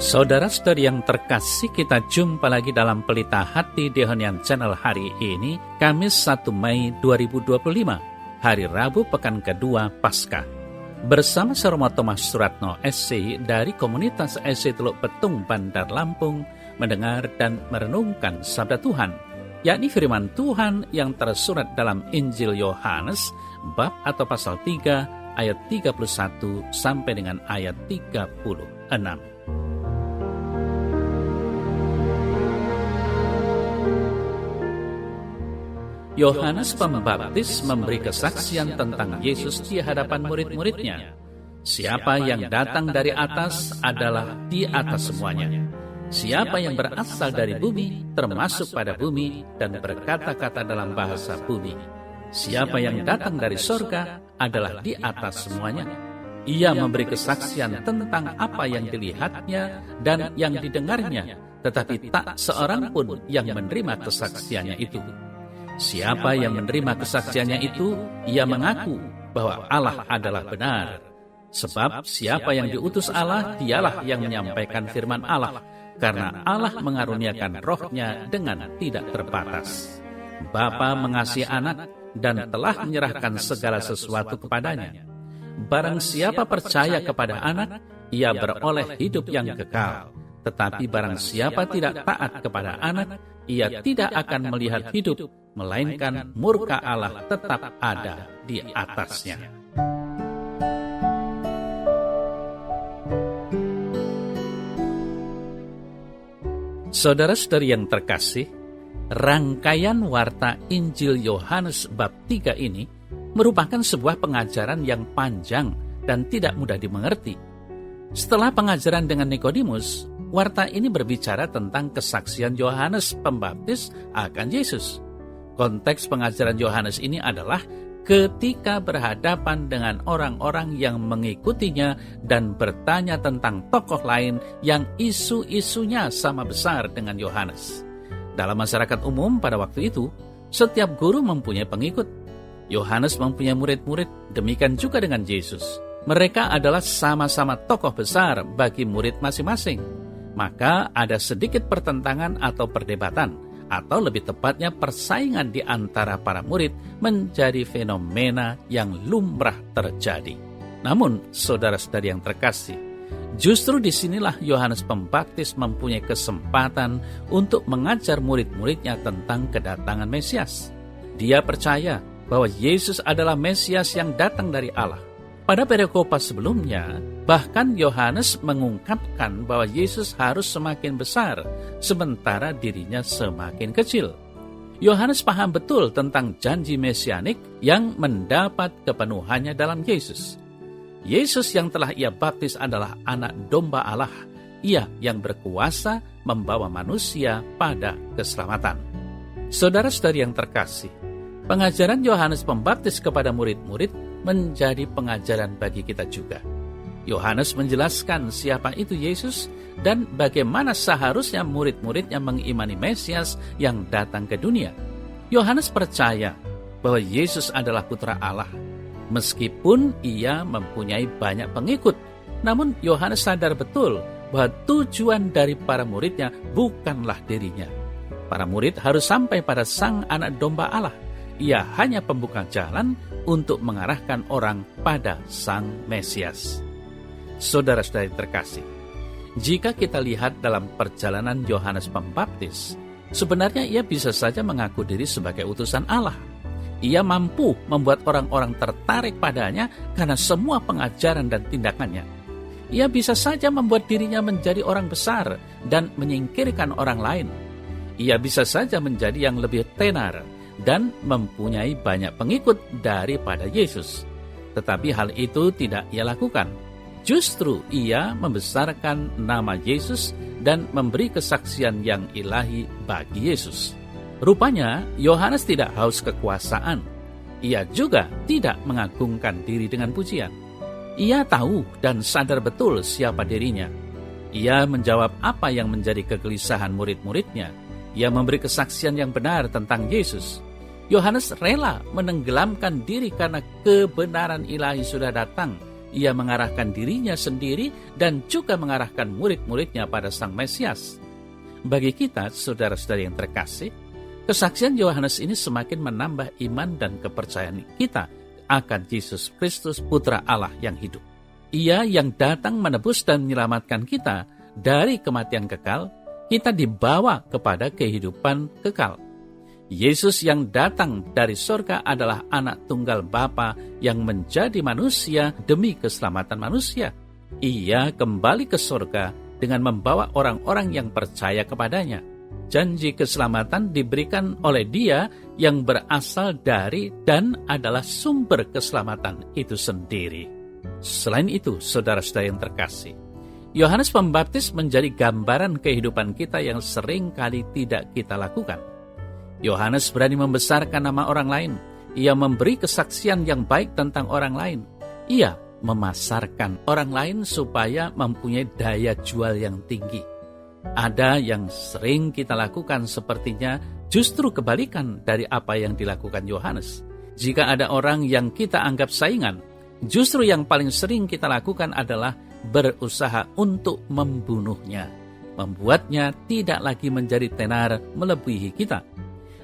Saudara-saudari yang terkasih, kita jumpa lagi dalam Pelita Hati di Honian Channel hari ini, Kamis 1 Mei 2025, hari Rabu pekan kedua Paskah. Bersama saya Romo Thomas Suratno SC dari komunitas SC Teluk Betung, Bandar Lampung, mendengar dan merenungkan sabda Tuhan, yakni firman Tuhan yang tersurat dalam Injil Yohanes, bab atau pasal 3, ayat 31 sampai dengan ayat 36. Yohanes Pembaptis memberi kesaksian tentang Yesus di hadapan murid-muridnya. Siapa yang datang dari atas adalah di atas semuanya. Siapa yang berasal dari bumi, termasuk pada bumi, dan berkata-kata dalam bahasa bumi. Siapa yang datang dari sorga adalah di atas semuanya. Ia memberi kesaksian tentang apa yang dilihatnya dan yang didengarnya, tetapi tak seorang pun yang menerima kesaksiannya itu. Siapa yang menerima kesaksiannya itu, ia mengaku bahwa Allah adalah benar. Sebab siapa yang diutus Allah, dialah yang menyampaikan firman Allah, karena Allah mengaruniakan rohnya dengan tidak terbatas. Bapa mengasihi anak dan telah menyerahkan segala sesuatu kepadanya. Barang siapa percaya kepada anak, ia beroleh hidup yang kekal. Tetapi barang siapa tidak taat kepada anak, ia tidak akan melihat hidup, melainkan murka Allah tetap ada di atasnya. Saudara-saudari yang terkasih, rangkaian warta Injil Yohanes bab 3 ini merupakan sebuah pengajaran yang panjang dan tidak mudah dimengerti. Setelah pengajaran dengan Nikodemus, warta ini berbicara tentang kesaksian Yohanes Pembaptis akan Yesus. Konteks pengajaran Yohanes ini adalah ketika berhadapan dengan orang-orang yang mengikutinya dan bertanya tentang tokoh lain yang isu-isunya sama besar dengan Yohanes. Dalam masyarakat umum pada waktu itu, setiap guru mempunyai pengikut. Yohanes mempunyai murid-murid, demikian juga dengan Yesus. Mereka adalah sama-sama tokoh besar bagi murid masing-masing. Maka ada sedikit pertentangan atau perdebatan, atau lebih tepatnya persaingan di antara para murid menjadi fenomena yang lumrah terjadi. Namun, saudara-saudari yang terkasih, justru disinilah Yohanes Pembaptis mempunyai kesempatan untuk mengajar murid-muridnya tentang kedatangan Mesias. Dia percaya bahwa Yesus adalah Mesias yang datang dari Allah. Pada perikopa sebelumnya, bahkan Yohanes mengungkapkan bahwa Yesus harus semakin besar, sementara dirinya semakin kecil. Yohanes paham betul tentang janji mesianik yang mendapat kepenuhannya dalam Yesus. Yesus yang telah ia baptis adalah anak domba Allah, ia yang berkuasa membawa manusia pada keselamatan. Saudara-saudari yang terkasih, pengajaran Yohanes Pembaptis kepada murid-murid menjadi pengajaran bagi kita juga. Yohanes menjelaskan siapa itu Yesus dan bagaimana seharusnya murid-muridnya mengimani Mesias yang datang ke dunia. Yohanes percaya bahwa Yesus adalah putra Allah. Meskipun ia mempunyai banyak pengikut, namun Yohanes sadar betul bahwa tujuan dari para muridnya bukanlah dirinya. Para murid harus sampai pada Sang Anak Domba Allah. Ia hanya pembuka jalan untuk mengarahkan orang pada Sang Mesias. Saudara-saudari terkasih, jika kita lihat dalam perjalanan Yohanes Pembaptis, sebenarnya ia bisa saja mengaku diri sebagai utusan Allah. Ia mampu membuat orang-orang tertarik padanya karena semua pengajaran dan tindakannya. Ia bisa saja membuat dirinya menjadi orang besar dan menyingkirkan orang lain. Ia bisa saja menjadi yang lebih tenar dan mempunyai banyak pengikut daripada Yesus. Tetapi hal itu tidak ia lakukan. Justru ia membesarkan nama Yesus dan memberi kesaksian yang ilahi bagi Yesus. Rupanya, Yohanes tidak haus kekuasaan. Ia juga tidak mengagungkan diri dengan pujian. Ia tahu dan sadar betul siapa dirinya. Ia menjawab apa yang menjadi kegelisahan murid-muridnya. Ia memberi kesaksian yang benar tentang Yesus. Yohanes rela menenggelamkan diri karena kebenaran ilahi sudah datang Ia mengarahkan dirinya sendiri dan juga mengarahkan murid-muridnya pada Sang Mesias. Bagi kita, saudara-saudara yang terkasih, kesaksian Yohanes ini semakin menambah iman dan kepercayaan kita akan Yesus Kristus, Putra Allah yang hidup. Ia yang datang menebus dan menyelamatkan kita dari kematian kekal, kita dibawa kepada kehidupan kekal. Yesus yang datang dari surga adalah anak tunggal Bapa yang menjadi manusia demi keselamatan manusia. Ia kembali ke surga dengan membawa orang-orang yang percaya kepadanya. Janji keselamatan diberikan oleh Dia yang berasal dari dan adalah sumber keselamatan itu sendiri. Selain itu, saudara-saudara yang terkasih, Yohanes Pembaptis menjadi gambaran kehidupan kita yang sering kali tidak kita lakukan. Yohanes berani membesarkan nama orang lain. Ia memberi kesaksian yang baik tentang orang lain. Ia memasarkan orang lain supaya mempunyai daya jual yang tinggi. Ada yang sering kita lakukan sepertinya justru kebalikan dari apa yang dilakukan Yohanes. Jika ada orang yang kita anggap saingan, justru yang paling sering kita lakukan adalah berusaha untuk membunuhnya, membuatnya tidak lagi menjadi tenar melebihi kita.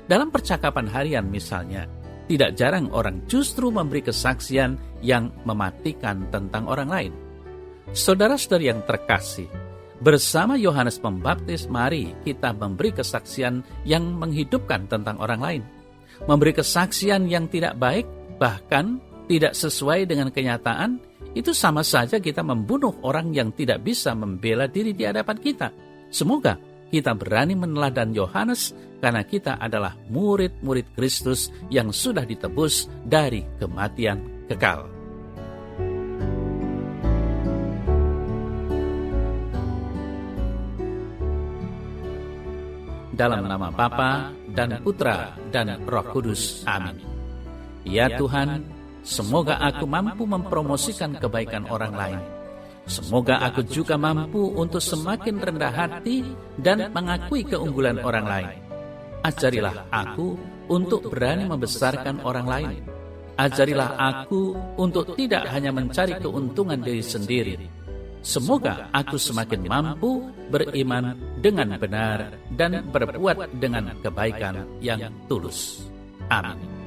Dalam percakapan harian misalnya, tidak jarang orang justru memberi kesaksian yang mematikan tentang orang lain. Saudara-saudari yang terkasih, bersama Yohanes Pembaptis, mari kita memberi kesaksian yang menghidupkan tentang orang lain. Memberi kesaksian yang tidak baik, bahkan tidak sesuai dengan kenyataan, itu sama saja kita membunuh orang yang tidak bisa membela diri di hadapan kita. Semoga kita berani meneladan Yohanes karena kita adalah murid-murid Kristus yang sudah ditebus dari kematian kekal. Dalam nama Bapa dan Putra dan Roh Kudus. Amin. Ya Tuhan, semoga aku mampu mempromosikan kebaikan orang lain. Semoga aku juga mampu untuk semakin rendah hati dan mengakui keunggulan orang lain. Ajarilah aku untuk berani membesarkan orang lain. Ajarilah aku untuk tidak hanya mencari keuntungan diri sendiri. Semoga aku semakin mampu beriman dengan benar dan berbuat dengan kebaikan yang tulus. Amin.